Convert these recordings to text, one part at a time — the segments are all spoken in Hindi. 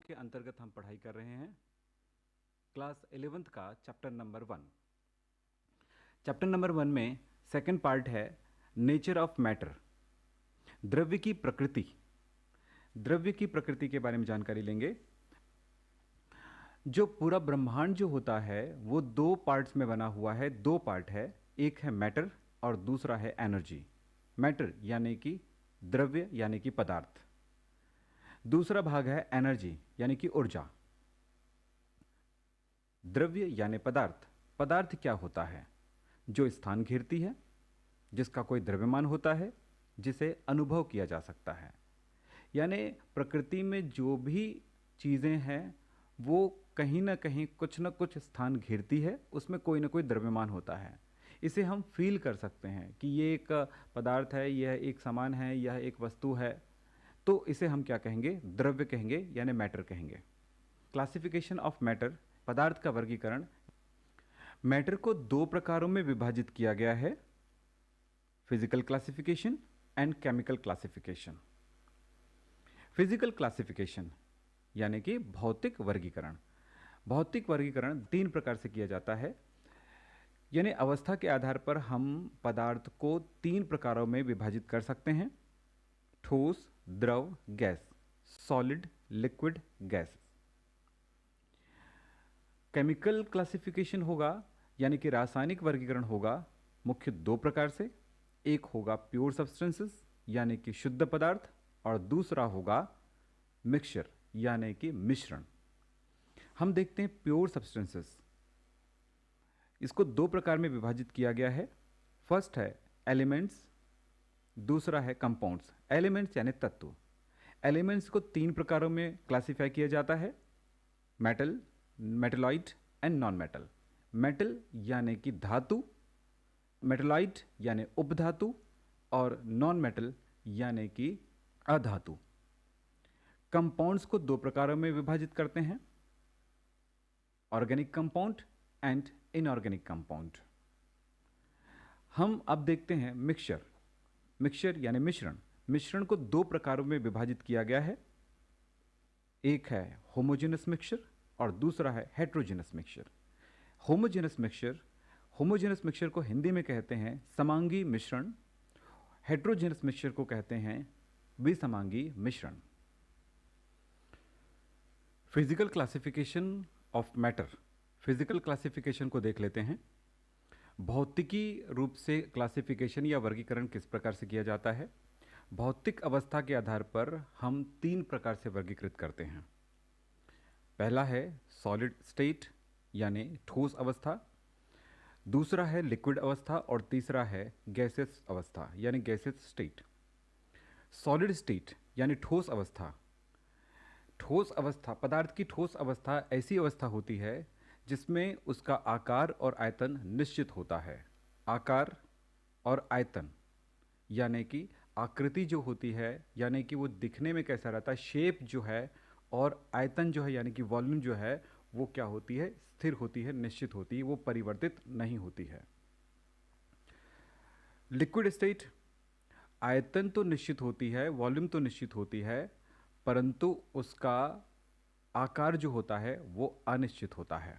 के अंतर्गत हम पढ़ाई कर रहे हैं क्लास 11th का चैप्टर नंबर 1। चैप्टर नंबर 1 में सेकंड पार्ट है नेचर ऑफ मैटर, द्रव्य की प्रकृति। द्रव्य की प्रकृति के बारे में जानकारी लेंगे। जो पूरा ब्रह्मांड जो होता है वो दो पार्ट्स में बना हुआ है। दो पार्ट है, एक है मैटर और दूसरा है एनर्जी। मैटर यानी कि द्रव्य यानी कि पदार्थ, दूसरा भाग है एनर्जी यानी कि ऊर्जा। द्रव्य यानी पदार्थ। पदार्थ क्या होता है? जो स्थान घेरती है, जिसका कोई द्रव्यमान होता है, जिसे अनुभव किया जा सकता है। यानी प्रकृति में जो भी चीज़ें हैं वो कहीं ना कहीं कुछ न कुछ स्थान घेरती है, उसमें कोई ना कोई द्रव्यमान होता है। इसे हम फील कर सकते हैं कि ये एक पदार्थ है, यह एक सामान है, यह एक वस्तु है। तो इसे हम क्या कहेंगे? द्रव्य कहेंगे यानी मैटर कहेंगे। क्लासिफिकेशन ऑफ मैटर, पदार्थ का वर्गीकरण। मैटर को दो प्रकारों में विभाजित किया गया है, physical classification and chemical classification. Physical classification यानी कि भौतिक वर्गीकरण। भौतिक वर्गीकरण तीन प्रकार से किया जाता है, यानी अवस्था के आधार पर हम पदार्थ को तीन प्रकारों में विभाजित कर सकते हैं: ठोस, द्रव, gas, solid, liquid, gas. Chemical classification होगा यानी कि रासायनिक वर्गीकरण होगा मुख्य दो प्रकार से। एक होगा प्योर सब्सटेंसेस यानी कि शुद्ध पदार्थ, और दूसरा होगा मिक्सचर यानी कि मिश्रण। हम देखते हैं प्योर सब्सटेंसेस, इसको दो प्रकार में विभाजित किया गया है। फर्स्ट है एलिमेंट्स, दूसरा है कंपाउंड्स। एलिमेंट्स यानी तत्व। एलिमेंट्स को तीन प्रकारों में क्लासिफाई किया जाता है: metal, metalloid and non metal. Metal यानी कि धातु, मेटलॉइड यानी उपधातु, और नॉन मेटल यानी कि अधातु। कंपाउंड्स को दो प्रकारों में विभाजित करते हैं: organic compound and inorganic compound. हम अब देखते हैं मिक्सचर। मिक्सचर यानी मिश्रण। मिश्रण को दो प्रकारों में विभाजित किया गया है, एक है होमोजेनस मिक्सचर और दूसरा है heterogeneous mixture. Homogeneous mixture, homogeneous mixture को हिंदी में कहते हैं समांगी मिश्रण। हेट्रोजेनस मिक्सचर को कहते हैं विसमांगी मिश्रण। Physical classification of matter. Physical classification को देख लेते हैं। भौतिकी रूप से क्लासिफिकेशन या वर्गीकरण किस प्रकार से किया जाता है? भौतिक अवस्था के आधार पर हम तीन प्रकार से वर्गीकृत करते हैं। पहला है सॉलिड स्टेट यानी ठोस अवस्था, दूसरा है लिक्विड अवस्था, और तीसरा है गैसेस अवस्था यानी गैसेस स्टेट। सॉलिड स्टेट यानी ठोस अवस्था। ठोस अवस्था, पदार्थ की ठोस अवस्था ऐसी अवस्था होती है जिसमें उसका आकार और आयतन निश्चित होता है। आकार और आयतन यानी कि आकृति जो होती है, यानी कि वो दिखने में कैसा रहता है, शेप जो है, और आयतन जो है यानी कि वॉल्यूम जो है वो क्या होती है? स्थिर होती है, निश्चित होती है, वो परिवर्तित नहीं होती है। लिक्विड स्टेट, आयतन तो निश्चित होती है, वॉल्यूम तो निश्चित होती है, परंतु उसका आकार जो होता है वो अनिश्चित होता है,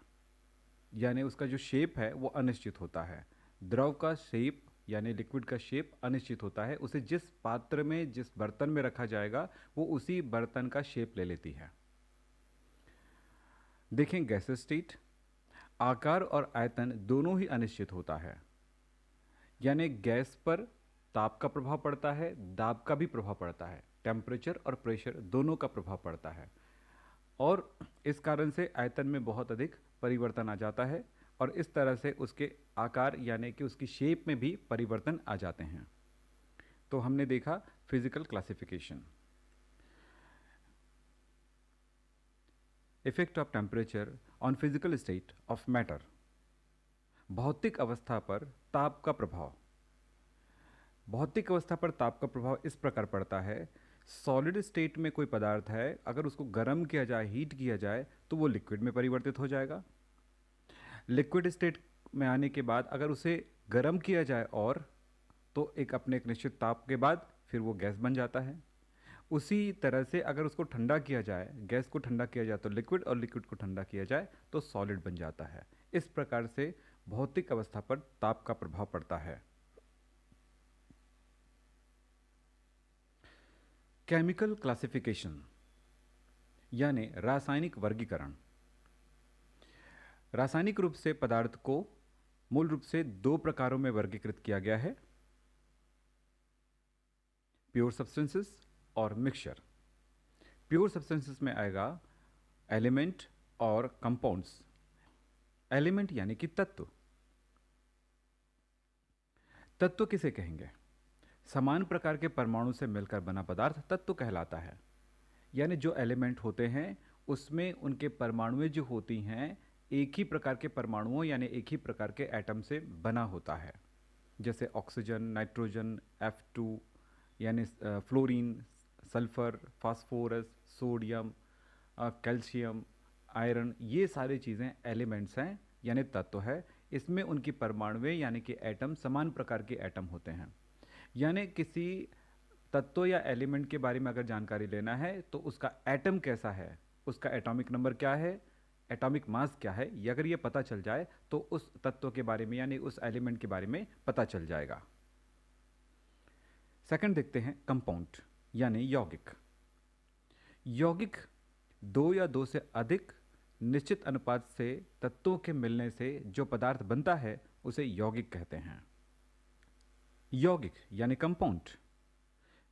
यानी उसका जो शेप है वो अनिश्चित होता है। द्रव का शेप यानी लिक्विड का शेप अनिश्चित होता है, उसे जिस पात्र में, जिस बर्तन में रखा जाएगा वो उसी बर्तन का शेप ले लेती है। देखें गैसेस स्टेट, आकार और आयतन दोनों ही अनिश्चित होता है, यानी गैस पर ताप का प्रभाव पड़ता है, दाब का भी प्रभाव पड़ता है, टेम्परेचर और प्रेशर दोनों का प्रभाव पड़ता है, और इस कारण से आयतन में बहुत अधिक परिवर्तन आ जाता है, और इस तरह से उसके आकार यानी कि उसकी शेप में भी परिवर्तन आ जाते हैं। तो हमने देखा physical classification. Effect of temperature on physical state of matter. भौतिक अवस्था पर ताप का प्रभाव। भौतिक अवस्था पर ताप का प्रभाव इस प्रकार पड़ता है: सॉलिड स्टेट में कोई पदार्थ है, अगर उसको गर्म किया जाए, हीट किया जाए, तो वो लिक्विड में परिवर्तित हो जाएगा। लिक्विड स्टेट में आने के बाद अगर उसे गर्म किया जाए और, तो एक अपने एक निश्चित ताप के बाद फिर वो गैस बन जाता है। उसी तरह से अगर उसको ठंडा किया जाए, गैस को ठंडा किया जाए तो लिक्विड, और लिक्विड को ठंडा किया जाए तो सॉलिड बन जाता है। इस प्रकार से भौतिक अवस्था पर ताप का प्रभाव पड़ता है। केमिकल क्लासिफिकेशन यानी रासायनिक वर्गीकरण। रासायनिक रूप से पदार्थ को मूल रूप से दो प्रकारों में वर्गीकृत किया गया है, प्योर सब्सटेंसेस और मिक्सचर। प्योर सब्सटेंसेस में आएगा एलिमेंट और कंपाउंड्स। एलिमेंट यानी कि तत्व। तत्व किसे कहेंगे? समान प्रकार के परमाणु से मिलकर बना पदार्थ तत्व कहलाता है। यानी जो एलिमेंट होते हैं उसमें उनके परमाणुएं जो होती हैं एक ही प्रकार के परमाणुओं यानी एक ही प्रकार के एटम से बना होता है। जैसे ऑक्सीजन, नाइट्रोजन, F2 यानी fluorine, sulphur, phosphorus, sodium, calcium, iron, ये सारी चीज़ें एलिमेंट्स हैं यानी तत्व है। इसमें उनकी परमाणुएं यानी कि एटम समान प्रकार के एटम होते हैं। यानी किसी तत्व या एलिमेंट के बारे में अगर जानकारी लेना है तो उसका एटम कैसा है, उसका एटॉमिक नंबर क्या है, एटॉमिक मास क्या है, ये अगर ये पता चल जाए तो उस तत्व के बारे में यानी उस एलिमेंट के बारे में पता चल जाएगा। सेकंड देखते हैं कंपाउंड यानी यौगिक। यौगिक दो या दो से अधिक निश्चित अनुपात से तत्वों के मिलने से जो पदार्थ बनता है उसे यौगिक कहते हैं। यौगिक यानी कंपाउंड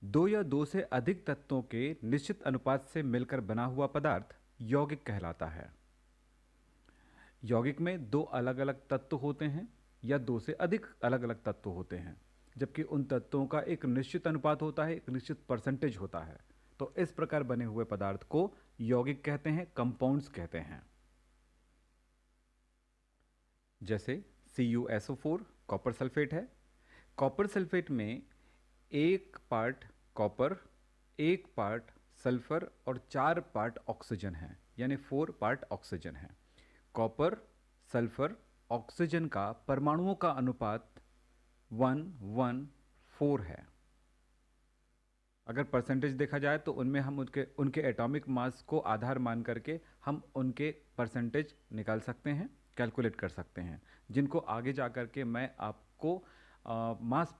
दो या दो से अधिक तत्वों के निश्चित अनुपात से मिलकर बना हुआ पदार्थ यौगिक कहलाता है। यौगिक में दो अलग अलग तत्व होते हैं या दो से अधिक अलग अलग तत्व होते हैं, जबकि उन तत्वों का एक निश्चित अनुपात होता है, एक निश्चित परसेंटेज होता है। तो इस प्रकार बने हुए पदार्थ को यौगिक कहते हैं, कंपाउंड्स कहते हैं। जैसे CuSO4 कॉपर सल्फेट है। कॉपर सल्फेट में एक पार्ट कॉपर, एक पार्ट सल्फर और 4 पार्ट ऑक्सीजन है, यानी 4 पार्ट ऑक्सीजन है। कॉपर, सल्फर, ऑक्सीजन का परमाणुओं का अनुपात 1:1:4 है। अगर परसेंटेज देखा जाए तो उनमें हम उनके एटॉमिक मास को आधार मान करके हम उनके परसेंटेज निकाल सकते हैं, कैलकुलेट कर सकते हैं, जिनको आगे जा कर के मैं आपको मास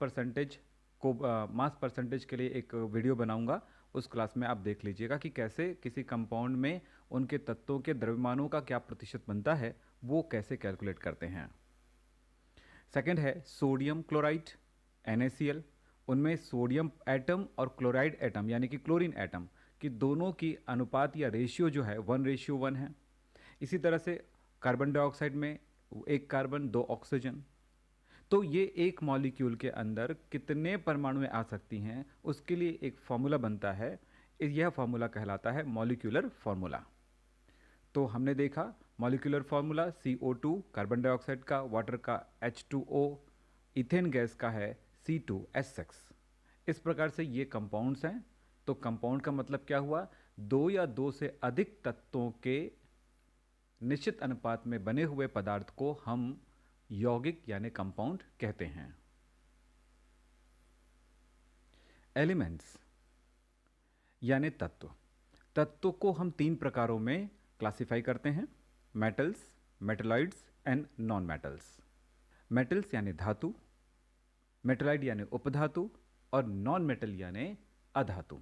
परसेंटेज के लिए एक वीडियो बनाऊंगा। उस क्लास में आप देख लीजिएगा कि कैसे किसी कंपाउंड में उनके तत्वों के द्रव्यमानों का क्या प्रतिशत बनता है, वो कैसे कैलकुलेट करते हैं। सेकंड है सोडियम क्लोराइड NaCl। उनमें सोडियम एटम और क्लोराइड एटम यानी कि क्लोरीन एटम की दोनों की अनुपात या रेशियो जो है 1:1 है। इसी तरह से कार्बन डाइऑक्साइड में 1 कार्बन 2 ऑक्सीजन। तो ये एक मॉलिक्यूल के अंदर कितने परमाणुएं आ सकती हैं उसके लिए एक फॉर्मूला बनता है। यह फॉर्मूला कहलाता है मॉलिक्यूलर फॉर्मूला। तो हमने देखा molecular formula CO2 carbon dioxide का, वाटर का H2O, इथेन गैस का है C2H6। इस प्रकार से ये कंपाउंड्स हैं। तो कंपाउंड का मतलब क्या हुआ? दो या दो से अधिक तत्वों के निश्चित अनुपात में बने हुए पदार्थ को हम यौगिक यानी कंपाउंड कहते हैं। एलिमेंट्स यानी तत्व। तत्व को हम 3 प्रकारों में क्लासिफाई करते हैं: metals, metalloids and non metals. Metals यानी धातु, मेटलॉइड यानी उपधातु और नॉन मेटल यानी अधातु।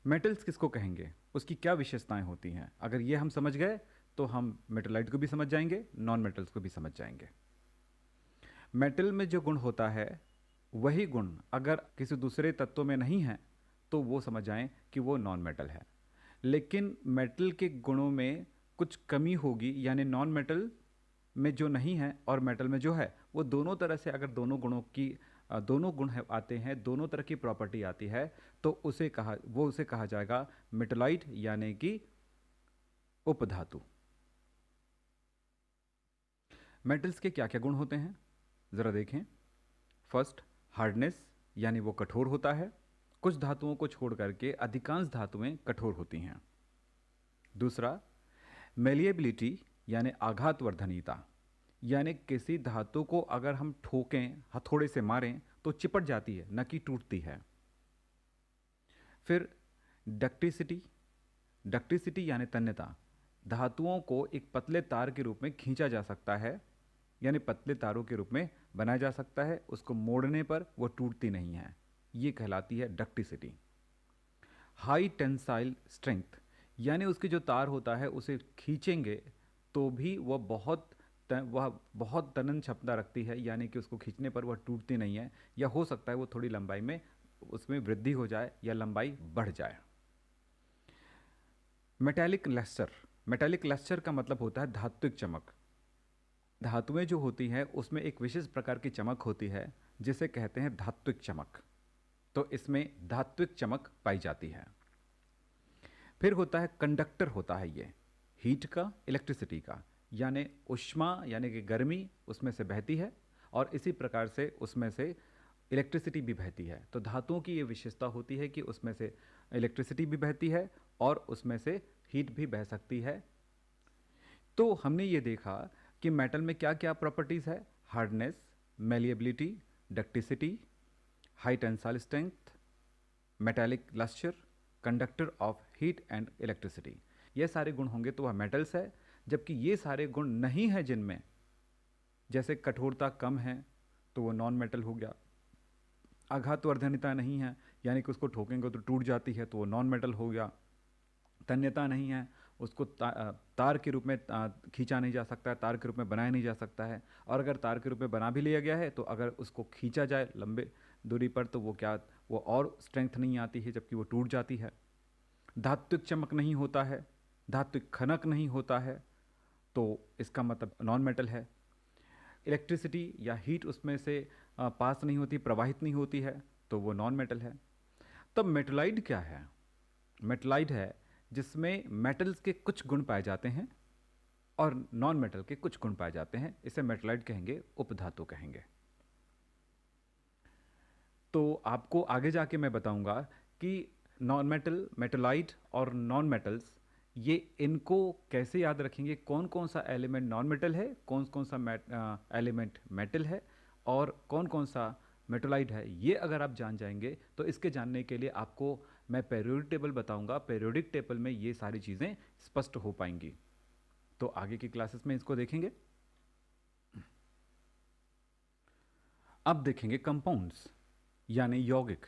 मेटल्स किसको कहेंगे, उसकी क्या विशेषताएं होती हैं, अगर ये हम समझ गए तो हम मेटलॉइड को भी समझ जाएंगे, नॉन मेटल्स को भी समझ जाएंगे। मेटल में जो गुण होता है वही गुण अगर किसी दूसरे तत्व में नहीं है तो वो समझ जाएं कि वो नॉन मेटल है। लेकिन मेटल के गुणों में कुछ कमी होगी, यानी नॉन मेटल में जो नहीं है और मेटल में जो है वो दोनों तरह से अगर दोनों गुण आते हैं, दोनों तरह की प्रॉपर्टी आती है, तो उसे कहा जाएगा मेटलॉइड यानी कि उपधातु। मेटल्स के क्या क्या गुण होते हैं ज़रा देखें। फर्स्ट, हार्डनेस यानी वो कठोर होता है। कुछ धातुओं को छोड़ करके अधिकांश धातुएं कठोर होती हैं। दूसरा, मेलिएबिलिटी यानी आघातवर्धनीयता, यानी किसी धातु को अगर हम ठोकें, हथौड़े से मारें तो चिपट जाती है, न कि टूटती है। फिर डक्टिसिटी, डक्टिसिटी यानी तन्यता, धातुओं को एक पतले तार के रूप में खींचा जा सकता है, यानी पतले तारों के रूप में बनाया जा सकता है, उसको मोड़ने पर वो टूटती नहीं है, ये कहलाती है डक्टिसिटी। हाई टेंसाइल स्ट्रेंथ, यानी उसकी जो तार होता है उसे खींचेंगे तो भी वह बहुत तनन क्षमता रखती है, यानी कि उसको खींचने पर वह टूटती नहीं है, या हो सकता है वो थोड़ी लंबाई में उसमें वृद्धि हो जाए या लंबाई बढ़ जाए। मेटालिक लस्टर, मेटालिक लस्टर का मतलब होता है धात्विक चमक। धातुएं जो होती हैं उसमें एक विशेष प्रकार की चमक होती है जिसे कहते हैं धात्विक चमक, तो इसमें धात्विक चमक पाई जाती है। फिर होता है कंडक्टर, होता है ये हीट का, इलेक्ट्रिसिटी का, यानी ऊष्मा यानी कि गर्मी उसमें से बहती है और इसी प्रकार से उसमें से इलेक्ट्रिसिटी भी बहती है। तो धातुओं की ये विशेषता होती है कि उसमें से इलेक्ट्रिसिटी भी बहती है और उसमें से हीट भी बह सकती है। तो हमने ये देखा कि मेटल में क्या क्या प्रॉपर्टीज़ है: hardness, malleability, ductility, high tensile strength, metallic lustre, conductor of heat and electricity. ये सारे गुण होंगे तो वह मेटल्स है। जबकि ये सारे गुण नहीं है जिनमें, जैसे कठोरता कम है तो वो नॉन मेटल हो गया, आघातवर्धनता नहीं है यानी कि उसको ठोकेंगे तो टूट जाती है तो वो नॉन मेटल हो गया, तन्यता नहीं है, उसको तार के रूप में खींचा नहीं जा सकता है, तार के रूप में बनाया नहीं जा सकता है, और अगर तार के रूप में बना भी लिया गया है तो अगर उसको खींचा जाए लंबे दूरी पर तो वो और स्ट्रेंथ नहीं आती है, जबकि वो टूट जाती है। धात्विक चमक नहीं होता है, धात्विक खनक नहीं होता है, तो इसका मतलब नॉन मेटल है। इलेक्ट्रिसिटी या हीट उसमें से पास नहीं होती, प्रवाहित नहीं होती है, तो वो नॉन मेटल है। तब मेटलाइड क्या है? मेटलाइड है जिसमें मेटल्स के कुछ गुण पाए जाते हैं और नॉन मेटल के कुछ गुण पाए जाते हैं, इसे मेटलाइड कहेंगे, उपधातु कहेंगे। तो आपको आगे जाके मैं बताऊंगा कि नॉन मेटल, मेटलाइड और नॉन मेटल्स, ये इनको कैसे याद रखेंगे, कौन कौन सा एलिमेंट नॉन मेटल है, कौन कौन सा एलिमेंट मेटल है और कौन कौन सा मेटलाइड है। ये अगर आप जान जाएंगे तो इसके जानने के लिए आपको मैं पेरियोडिक टेबल बताऊंगा, पेरियोडिक टेबल में ये सारी चीज़ें स्पष्ट हो पाएंगी। तो आगे की क्लासेस में इसको देखेंगे। अब देखेंगे कंपाउंड्स यानी यौगिक।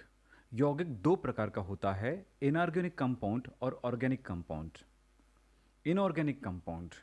यौगिक दो प्रकार का होता है, इनऑर्गेनिक कंपाउंड और ऑर्गेनिक कंपाउंड। Inorganic compound